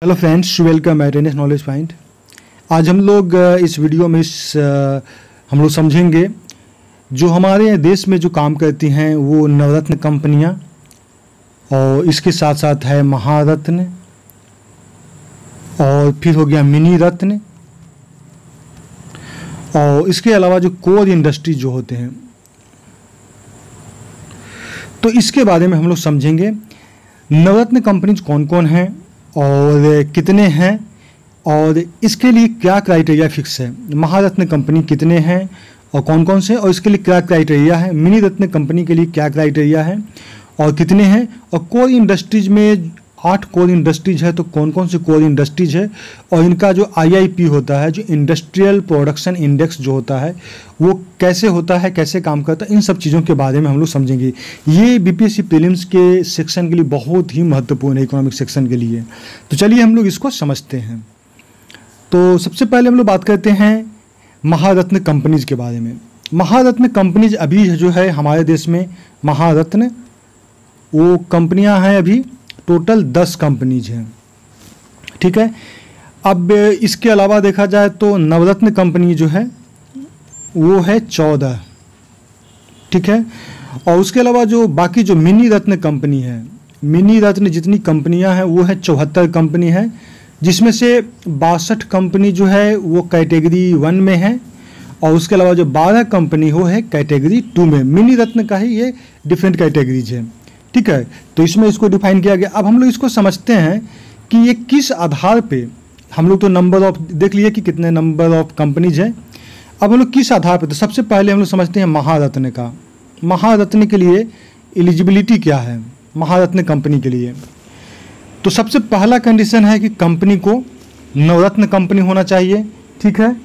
Hello friends, welcome eight NS knowledge point. आज हम लोग इस वीडियो में हम लोग समझेंगे जो हमारे देश में जो काम करती हैं वो नवरत्न कंपनियां, और इसके साथ साथ है महारत्न, और फिर हो गया मिनी रत्न, और इसके अलावा जो कोर इंडस्ट्री जो होते हैं, तो इसके बारे में हम लोग समझेंगे। नवरत्न कंपनीज कौन कौन हैं और कितने हैं, और इसके लिए क्या क्राइटेरिया फिक्स है। महारत्न कंपनी कितने हैं और कौन कौन से, और इसके लिए क्या क्राइटेरिया है। मिनी रत्न कंपनी के लिए क्या क्राइटेरिया है और कितने हैं। और कोर इंडस्ट्रीज में 8 कोर इंडस्ट्रीज है, तो कौन कौन से कोर इंडस्ट्रीज है, और इनका जो IIP होता है, जो इंडस्ट्रियल प्रोडक्शन इंडेक्स जो होता है, वो कैसे होता है, कैसे काम करता है, इन सब चीज़ों के बारे में हम लोग समझेंगे। ये BPSC प्रीलिम्स के सेक्शन के लिए बहुत ही महत्वपूर्ण है, इकोनॉमिक सेक्शन के लिए। तो चलिए हम लोग इसको समझते हैं। तो सबसे पहले हम लोग बात करते हैं महारत्न कंपनीज के बारे में। महारत्न कंपनीज अभी जो है हमारे देश में, महारत्न वो कंपनियां हैं अभी टोटल 10 कंपनीज हैं, ठीक है। अब इसके अलावा देखा जाए तो नवरत्न कंपनी जो है वो है 14, ठीक है। और उसके अलावा जो बाकी जो मिनी रत्न कंपनी है, मिनी रत्न जितनी कंपनियां हैं वो है 74 कंपनी है, जिसमें से 62 कंपनी जो है वो कैटेगरी 1 में है, और उसके अलावा जो 12 कंपनी वो है कैटेगरी 2 में। मिनी रत्न का ही ये डिफरेंट कैटेगरीज है, ठीक है। तो इसमें इसको डिफाइन किया गया। अब हम लोग इसको समझते हैं कि ये किस आधार पे, हम लोग तो नंबर ऑफ देख लिए कि कितने नंबर ऑफ कंपनीज है। अब हम लोग किस आधार पे, तो सबसे पहले हम लोग समझते हैं महारत्न का। महारत्न के लिए एलिजिबिलिटी क्या है महारत्न कंपनी के लिए। तो सबसे पहला कंडीशन है कि कंपनी को नवरत्न कंपनी होना चाहिए, ठीक है।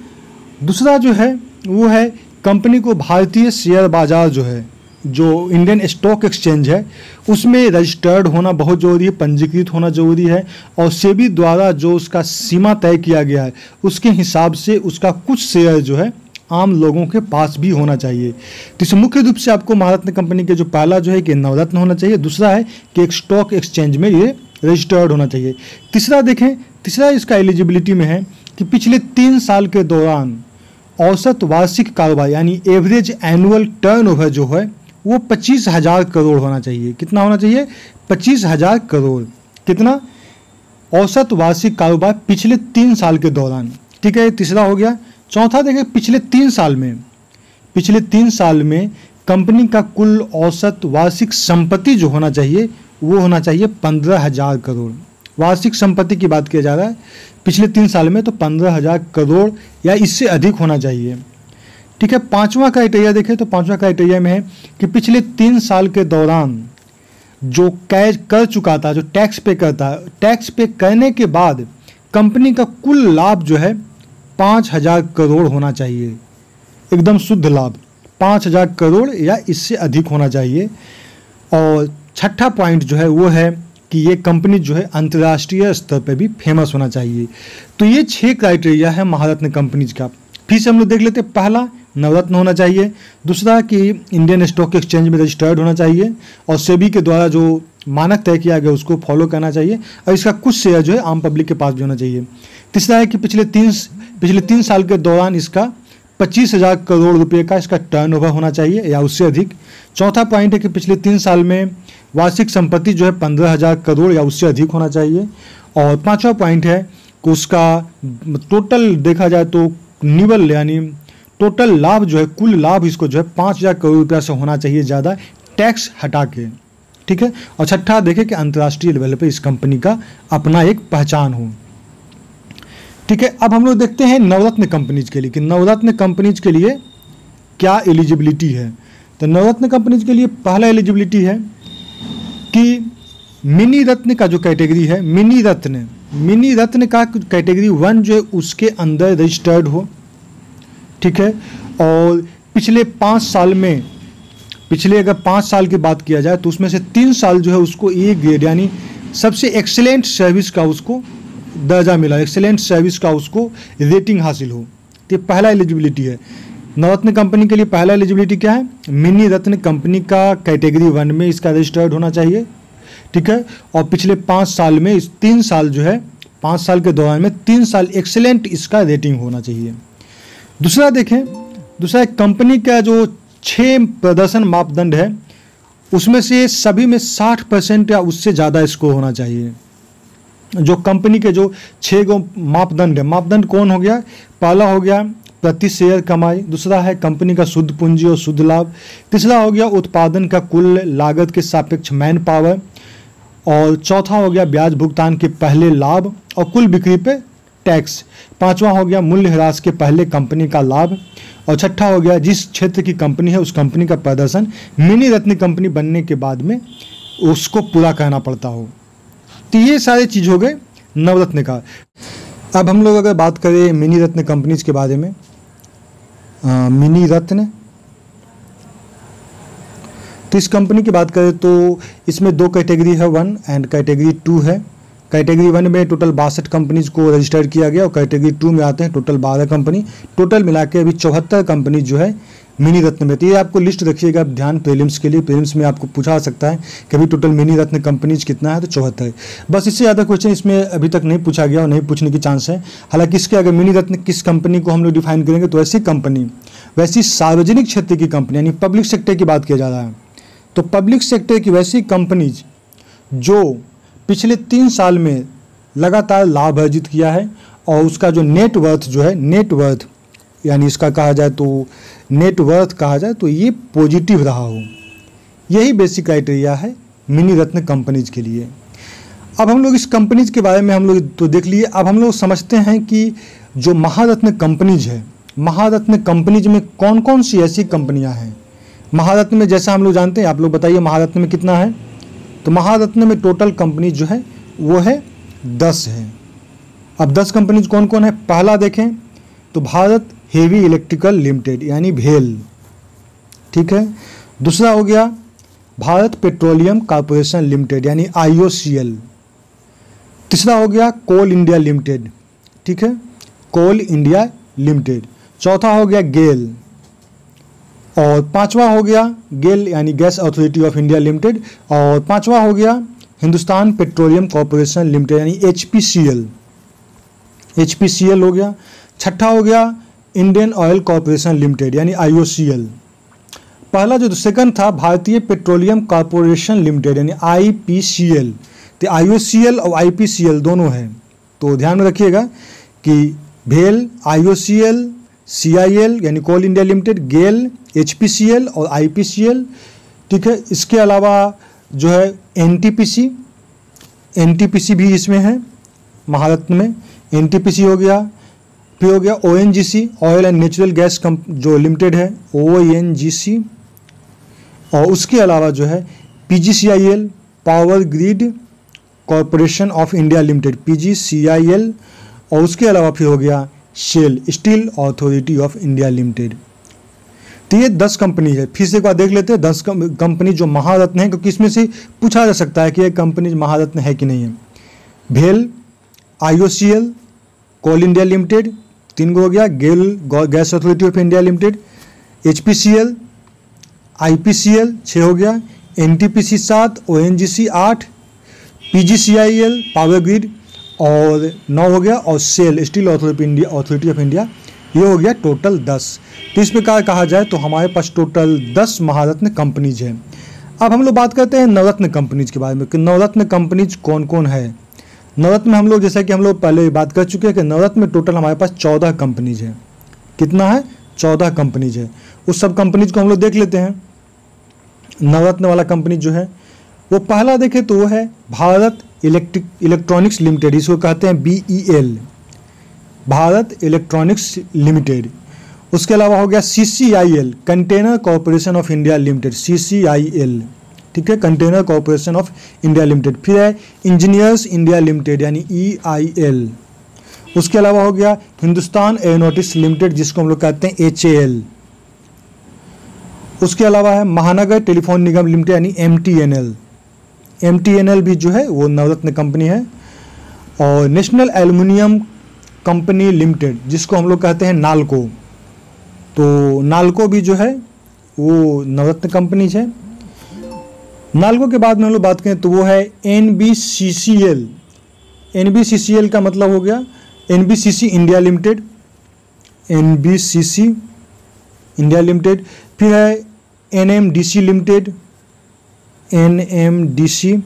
दूसरा जो है वो है कंपनी को भारतीय शेयर बाजार जो है, जो इंडियन स्टॉक एक्सचेंज है, उसमें रजिस्टर्ड होना बहुत ज़रूरी है, पंजीकृत होना ज़रूरी है, और सेबी द्वारा जो उसका सीमा तय किया गया है उसके हिसाब से उसका कुछ शेयर जो है आम लोगों के पास भी होना चाहिए। तो इसे मुख्य रूप से आपको महारत्न कंपनी के जो पहला जो है कि नवरत्न होना चाहिए, दूसरा है कि एक स्टॉक एक्सचेंज में ये रजिस्टर्ड होना चाहिए। तीसरा देखें, तीसरा इसका एलिजिबिलिटी में है कि पिछले 3 साल के दौरान औसत वार्षिक कारोबार यानी एवरेज एनुअल टर्नओवर जो है वो 25,000 करोड़ होना चाहिए। कितना होना चाहिए? 25,000 करोड़। कितना? औसत वार्षिक कारोबार पिछले 3 साल के दौरान, ठीक है। तीसरा हो गया। चौथा देखें, पिछले 3 साल में कंपनी का कुल औसत वार्षिक संपत्ति जो होना चाहिए वो होना चाहिए 15,000 करोड़। वार्षिक संपत्ति की बात किया जा रहा है पिछले 3 साल में, तो 15,000 करोड़ या इससे अधिक होना चाहिए, ठीक है। 5वां क्राइटेरिया देखें तो 5वां क्राइटेरिया में है कि पिछले 3 साल के दौरान जो कैश कर चुका था, जो टैक्स पे करता है, टैक्स पे करने के बाद कंपनी का कुल लाभ जो है 5,000 करोड़ होना चाहिए, एकदम शुद्ध लाभ 5,000 करोड़ या इससे अधिक होना चाहिए। और 6ठा पॉइंट जो है वो है कि ये कंपनी जो है अंतर्राष्ट्रीय स्तर पे भी फेमस होना चाहिए। तो ये 6 क्राइटेरिया है महारत्न कंपनीज का। फिर से हम लोग देख लेते हैं। पहला, नवरत्न होना चाहिए। दूसरा कि इंडियन स्टॉक एक्सचेंज में रजिस्टर्ड होना चाहिए, और सेबी के द्वारा जो मानक तय किया गया उसको फॉलो करना चाहिए, और इसका कुछ शेयर जो है आम पब्लिक के पास भी होना चाहिए। तीसरा है कि पिछले 3 साल के दौरान इसका 25,000 करोड़ रुपए का इसका टर्नओवर होना चाहिए या उससे अधिक। चौथा पॉइंट है कि पिछले 3 साल में वार्षिक संपत्ति जो है 15,000 करोड़ या उससे अधिक होना चाहिए। और 5वां पॉइंट है कि उसका टोटल देखा जाए तो निवल यानी टोटल लाभ जो है, कुल लाभ इसको जो है 5,000 करोड़ रुपया से होना चाहिए ज़्यादा, टैक्स हटा के, ठीक है। और 6ठा देखें कि अंतर्राष्ट्रीय लेवल पे इस कंपनी का अपना एक पहचान हो, ठीक है। अब हम लोग देखते हैं नवरत्न कंपनीज के लिए कि नवरत्न कंपनीज के लिए क्या एलिजिबिलिटी है। तो नवरत्न कंपनीज के लिए पहला एलिजिबिलिटी है कि मिनी रत्न का जो कैटेगरी है, मिनी रत्न का कैटेगरी 1 जो है उसके अंदर रजिस्टर्ड हो, ठीक है। और पिछले 5 साल में, पिछले अगर 5 साल की बात किया जाए तो उसमें से 3 साल जो है उसको ए ग्रेड यानी सबसे एक्सीलेंट सर्विस का उसको दर्जा मिला, एक्सीलेंट सर्विस का उसको रेटिंग हासिल हो। तो पहला एलिजिबिलिटी है नवरत्न कंपनी के लिए। पहला एलिजिबिलिटी क्या है? मिनी रत्न कंपनी का कैटेगरी 1 में इसका रजिस्टर्ड होना चाहिए, ठीक है। और पिछले 5 साल में इस 3 साल जो है 5 साल के दौरान में 3 साल एक्सेलेंट इसका रेटिंग होना चाहिए। दूसरा देखें, दूसरा एक कंपनी का जो 6 प्रदर्शन मापदंड है उसमें से सभी में 60% या उससे ज़्यादा स्कोर होना चाहिए। जो कंपनी के जो 6 गो मापदंड है, मापदंड कौन हो गया? पहला हो गया प्रति शेयर कमाई, दूसरा है कंपनी का शुद्ध पूंजी और शुद्ध लाभ, तीसरा हो गया उत्पादन का कुल लागत के सापेक्ष मैन पावर, और चौथा हो गया ब्याज भुगतान के पहले लाभ और कुल बिक्री पे टैक्स, पांचवा हो गया मूल्य ह्रास के पहले कंपनी का लाभ, और छठा हो गया जिस क्षेत्र की कंपनी है उस कंपनी का प्रदर्शन मिनी रत्न कंपनी बनने के बाद में उसको पूरा करना पड़ता हो। तो ये सारे चीज़ हो गए नवरत्न का। अब हम लोग अगर बात करें मिनी रत्न कंपनीज के बारे में, मिनी रत्न, तो इस कंपनी की बात करें तो इसमें 2 कैटेगरी है, 1 एंड कैटेगरी 2 है। कैटेगरी 1 में टोटल 62 कंपनीज को रजिस्टर किया गया और कैटेगरी 2 में आते हैं टोटल 12 कंपनी, टोटल मिला के अभी 74 कंपनी जो है मिनी रत्न में। तो ये आपको लिस्ट रखिएगा ध्यान प्रीलिम्स के लिए, प्रीलिम्स में आपको पूछा सकता है कि अभी टोटल मिनी रत्न कंपनीज कितना है, तो 74। बस इससे ज़्यादा क्वेश्चन इसमें अभी तक नहीं पूछा गया और नहीं पूछने की चांस है। हालांकि इसके अगर मिनी रत्न किस कंपनी को हम लोग डिफाइन करेंगे तो ऐसी कंपनी, वैसी सार्वजनिक क्षेत्र की कंपनी यानी पब्लिक सेक्टर की बात किया जा रहा है, तो पब्लिक सेक्टर की वैसी कंपनीज जो पिछले 3 साल में लगातार लाभ अर्जित किया है और उसका जो नेट वर्थ जो है, नेट वर्थ यानी इसका कहा जाए तो नेट वर्थ कहा जाए तो ये पॉजिटिव रहा हो, यही बेसिक क्राइटेरिया है मिनी रत्न कंपनीज के लिए। अब हम लोग इस कंपनीज के बारे में हम लोग तो देख लिए, अब हम लोग समझते हैं कि जो महारत्न कंपनीज है, महारत्न कंपनीज में कौन कौन सी ऐसी कंपनियां हैं। महारत्न में जैसा हम लोग जानते हैं, आप लोग बताइए महारत्न में कितना है, तो महारत्न में टोटल कंपनी जो है वो है 10 है। अब 10 कंपनीज कौन कौन है? पहला देखें तो भारत हेवी इलेक्ट्रिकल लिमिटेड यानी भेल, ठीक है। दूसरा हो गया भारत पेट्रोलियम कॉर्पोरेशन लिमिटेड यानी IOCL। तीसरा हो गया कोल इंडिया लिमिटेड, ठीक है, कोल इंडिया लिमिटेड। चौथा हो गया गेल, और पांचवा हो गया गेल यानी gas Authority of India limited, और पांचवा हो गया हिंदुस्तान पेट्रोलियम कॉर्पोरेशन लिमिटेड यानी HPCL हो गया। छठा हो गया इंडियन ऑयल कॉर्पोरेशन लिमिटेड यानी IOCL। पहला जो सेकंड था भारतीय पेट्रोलियम कॉर्पोरेशन लिमिटेड यानी IPCL, तो IOCL और IPCL दोनों है, तो ध्यान में रखिएगा कि भेल, IOCL, CIL यानी कोल इंडिया लिमिटेड, गेल, HPCL और IPCL, ठीक है। इसके अलावा जो है NTPC भी इसमें है महारत्न में, NTPC हो गया। फिर हो गया ONGC oil and natural gas जो लिमिटेड है, ONGC, और उसके अलावा जो है PGCIL power grid corporation of India limited, PGCIL, और उसके अलावा फिर हो गया SAIL steel authority of India limited. तो ये 10 कंपनी है। फिर से एक बार देख लेते हैं 10 कंपनी जो महारत्न है, क्योंकि इसमें से पूछा जा सकता है कि ये कंपनी महारत्न है कि नहीं है। भेल, IOCL, कोल इंडिया लिमिटेड 3 गो हो गया, GAIL Gas Authority of India Limited, HPCL, IPCL 6 हो गया, NTPC 7, ONGC 8, PGCIL power grid और 9 हो गया, और SAIL steel authority of India, ये हो गया टोटल 10। तो इस प्रकार कहा जाए तो हमारे पास टोटल 10 महारत्न कंपनीज हैं। अब हम लोग बात करते हैं नवरत्न कंपनीज के बारे में कि नवरत्न कंपनीज कौन कौन है। नवरत्न में हम लोग जैसा कि हम लोग पहले बात कर चुके हैं कि नवरत्न में टोटल हमारे पास 14 कंपनीज है। कितना है? 14 कंपनीज है। उस सब कंपनीज को हम लोग देख लेते हैं। नवरत्न वाला कंपनी जो है वो पहला देखें तो वो है भारत इलेक्ट्रॉनिक्स लिमिटेड, इसको कहते हैं BEL, भारत इलेक्ट्रॉनिक्स लिमिटेड। उसके अलावा हो गया CCIL container corporation of India limited, CCIL, ठीक है, container corporation of India limited. फिर है इंजीनियर्स इंडिया लिमिटेड यानी EIL। उसके अलावा हो गया हिंदुस्तान एरोनॉटिक्स लिमिटेड जिसको हम लोग कहते हैं HAL। उसके अलावा है महानगर टेलीफोन निगम लिमिटेड यानी MTNL भी जो है वो नवरत्न कंपनी है। और नेशनल एल्युमिनियम कंपनी लिमिटेड जिसको हम लोग कहते हैं नाल्को, तो नाल्को भी जो है वो नवरत्न कंपनी है। नाल्को के बाद में हम लोग बात करें तो वो है NBCCL NBCCL का मतलब हो गया NBCC India limited, NBCC India limited. फिर है NMDC लिमिटेड, NMDC।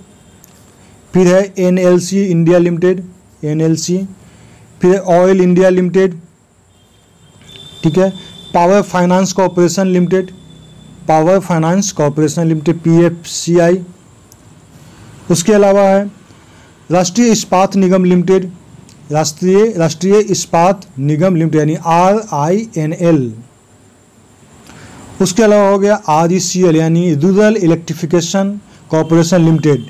फिर है NLC इंडिया लिमिटेड, NLC। फिर है ऑयल इंडिया लिमिटेड, ठीक है। Power finance corporation limited, power finance corporation limited, PFCI। उसके अलावा है राष्ट्रीय इस्पात निगम लिमिटेड, राष्ट्रीय इस्पात निगम लिमिटेड यानी RINL। उसके अलावा हो गया RECL यानी रूरल इलेक्ट्रिफिकेशन कॉरपोरेशन लिमिटेड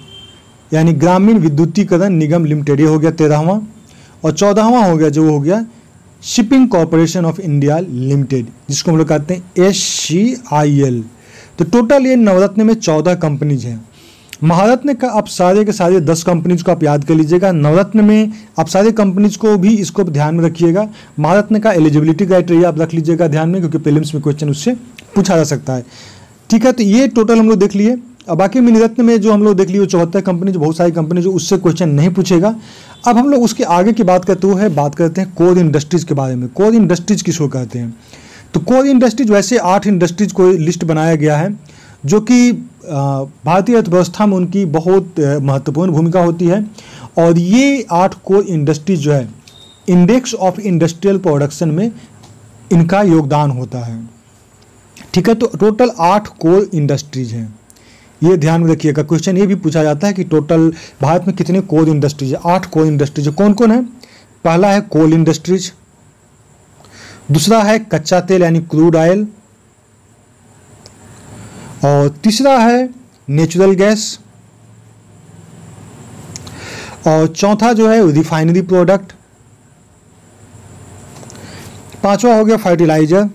यानी ग्रामीण विद्युतीकरण निगम लिमिटेड, ये हो गया 13वां। और 14वां हो गया जो हो गया shipping corporation of India limited, जिसको हम लोग कहते हैं SCIL। तो टोटल ये नवरत्न में 14 कंपनीज हैं। महारत्न का आप सारे के सारे 10 कंपनीज को आप याद कर लीजिएगा। नवरत्न में आप सारे कंपनीज को भी इसको ध्यान में रखिएगा। महारत्न का एलिजिबिलिटी क्राइटेरिया आप रख लीजिएगा ध्यान में, क्योंकि प्रीलिम्स में क्वेश्चन उससे पूछा जा सकता है, ठीक है। तो ये टोटल हम लोग देख लिए। अब बाकी मणिरत्न में जो हम लोग देख लिए 74 कंपनी, जो बहुत सारी कंपनी जो उससे क्वेश्चन नहीं पूछेगा। अब हम लोग उसके आगे की बात करते हुए बात करते हैं कोर इंडस्ट्रीज के बारे में। कोर इंडस्ट्रीज किसको कहते हैं? तो कोर इंडस्ट्रीज वैसे 8 इंडस्ट्रीज को लिस्ट बनाया गया है, जो कि भारतीय अर्थव्यवस्था में उनकी बहुत महत्वपूर्ण भूमिका होती है। और ये 8 कोर इंडस्ट्रीज जो है इंडेक्स ऑफ इंडस्ट्रियल प्रोडक्शन में इनका योगदान होता है, ठीक है। तो टोटल 8 कोर इंडस्ट्रीज हैं, ये ध्यान में रखिएगा। क्वेश्चन ये भी पूछा जाता है कि टोटल भारत में कितने कोर इंडस्ट्रीज है? 8 कोर इंडस्ट्रीज कौन कौन है? पहला है कोल इंडस्ट्रीज, दूसरा है कच्चा तेल यानी क्रूड ऑयल, और तीसरा है नेचुरल गैस, और चौथा जो है रिफाइनरी प्रोडक्ट, पांचवा हो गया फर्टिलाइजर,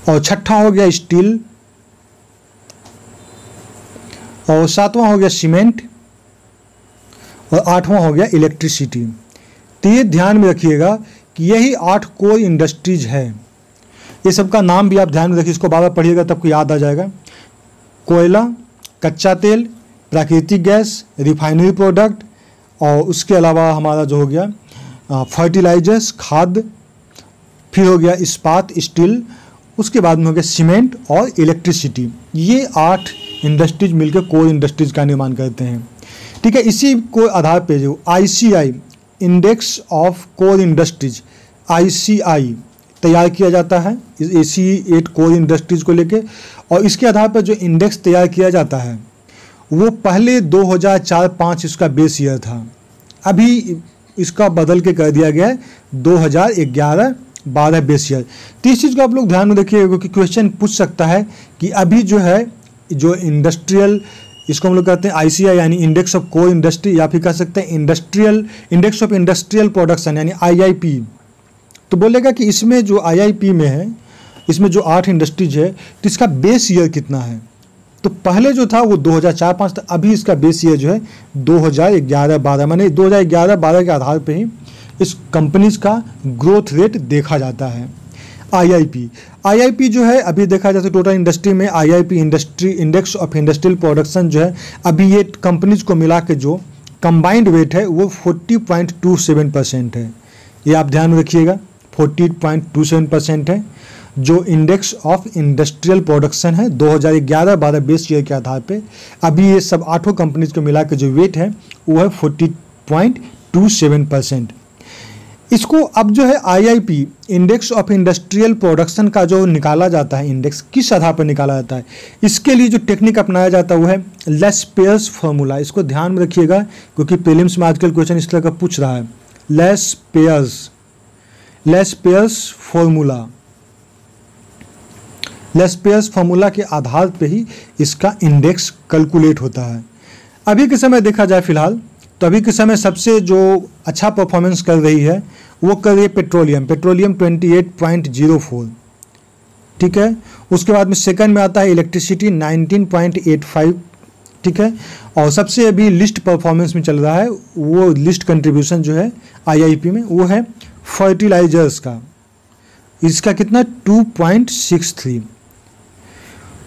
और छठा हो गया स्टील, और सातवां हो गया सीमेंट, और आठवां हो गया इलेक्ट्रिसिटी। तो ये ध्यान में रखिएगा कि यही 8 कोर इंडस्ट्रीज है। ये सबका नाम भी आप ध्यान में रखिए, इसको बार बार पढ़िएगा तब आपको याद आ जाएगा। कोयला, कच्चा तेल, प्राकृतिक गैस, रिफाइनरी प्रोडक्ट, और उसके अलावा हमारा जो हो गया फर्टिलाइजर्स खाद, फिर हो गया इस्पात स्टील, उसके बाद में हो गया सीमेंट और इलेक्ट्रिसिटी। ये 8 इंडस्ट्रीज मिलकर कोर इंडस्ट्रीज का निर्माण करते हैं, ठीक है। इसी को आधार पे जो ICI index of core industries ICI तैयार किया जाता है इस 8 कोर इंडस्ट्रीज को लेके। और इसके आधार पर जो इंडेक्स तैयार किया जाता है वो पहले 2004-05 इसका बेस ईयर था, अभी इसका बदल के कर दिया गया है 2011-12 बेस ईयर। तो इस चीज़ को आप लोग ध्यान में रखिएगा, क्योंकि क्वेश्चन पूछ सकता है कि अभी जो है जो इंडस्ट्रियल, इसको हम लोग कहते हैं ICI यानी इंडेक्स ऑफ कोर इंडस्ट्री, या फिर कह सकते हैं इंडेक्स ऑफ इंडस्ट्रियल प्रोडक्शन यानी IIP। तो बोलेगा कि इसमें जो IIP में है, इसमें जो 8 इंडस्ट्रीज है, तो इसका बेस ईयर कितना है? तो पहले जो था वो 2004-05 था, अभी इसका बेस ईयर जो है 2011-12, माने 2011-12 के आधार पे ही इस कंपनीज का ग्रोथ रेट देखा जाता है। IIP जो है अभी देखा जाए तो टोटल इंडस्ट्री में IIP index of industrial production जो है, अभी ये कंपनीज को मिला के जो कंबाइंड वेट है वो 40.27% है। ये आप ध्यान में रखिएगा, 40.27% है जो इंडेक्स ऑफ इंडस्ट्रियल प्रोडक्शन है 2011-12 बेस ईयर के आधार पे। अभी ये सब 8 कंपनीज को मिला के जो वेट है वो है 40.27%। इसको अब जो है IIP index of industrial production का जो निकाला जाता है, इंडेक्स किस आधार पर निकाला जाता है, इसके लिए जो टेक्निक अपनाया जाता है वो है लेस-पेयर्स फार्मूला। इसको ध्यान में रखिएगा, क्योंकि प्रीलिम्स में आजकल क्वेश्चन इस तरह का पूछ रहा है। लेस-पेयर्स फार्मूला के आधार पे ही इसका इंडेक्स कैलकुलेट होता है। अभी के समय देखा जाए फिलहाल, तो अभी के समय सबसे जो अच्छा परफॉर्मेंस कर रही है वो कर रही है पेट्रोलियम 28.04, ठीक है। उसके बाद में सेकंड में आता है इलेक्ट्रिसिटी 19.85, ठीक है। और सबसे अभी लिस्ट परफॉर्मेंस में चल रहा है, वो लिस्ट कंट्रीब्यूशन जो है IIP में वो है फर्टिलाइजर्स का, इसका कितना 2.63।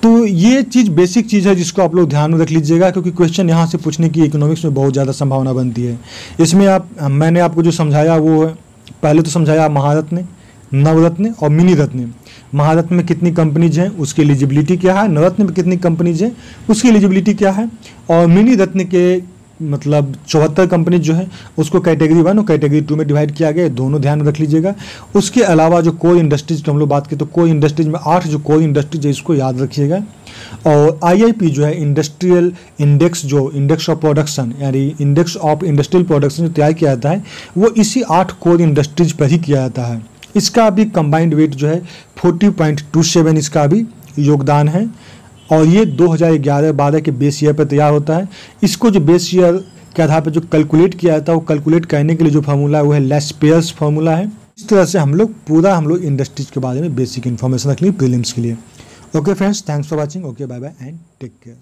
तो ये चीज़ बेसिक चीज़ है जिसको आप लोग ध्यान में रख लीजिएगा, क्योंकि क्वेश्चन यहाँ से पूछने की इकोनॉमिक्स में बहुत ज़्यादा संभावना बनती है। इसमें मैंने आपको जो समझाया वो पहले तो समझाया महारत्न, नवरत्न और मिनी रत्न। महारत्न में कितनी कंपनीज हैं उसकी एलिजिबिलिटी क्या है, नवरत्न में कितनी कंपनीज हैं उसकी एलिजिबिलिटी क्या है, और मिनी रत्न के मतलब 74 कंपनीज जो है उसको कैटेगरी 1 और कैटेगरी 2 में डिवाइड किया गया है, दोनों ध्यान में रख लीजिएगा। उसके अलावा जो कोर इंडस्ट्रीज की हम लोग बात करें तो कोर इंडस्ट्रीज में 8 जो कोर इंडस्ट्रीज है इसको याद रखिएगा। और IIP जो है इंडस्ट्रियल इंडेक्स, जो इंडेक्स ऑफ प्रोडक्शन यानी इंडेक्स ऑफ इंडस्ट्रियल प्रोडक्शन जो तैयार किया जाता है वो इसी 8 कोर इंडस्ट्रीज पर ही किया जाता है। इसका भी कंबाइंड वेट जो है 40.27 इसका भी योगदान है, और ये 2011-12 के बेस ईयर पर तैयार होता है। इसको जो बेस ईयर के आधार पर जो कैलकुलेट किया जाता है वो कैलकुलेट करने के लिए जो फार्मूला है वो है लेस्पेयर्स फार्मूला है। इस तरह से हम लोग इंडस्ट्रीज के बारे में बेसिक इन्फॉर्मेशन रख ली प्रीलिम्स के लिए। Okay friends, thanks for watching. Okay, bye bye and take care.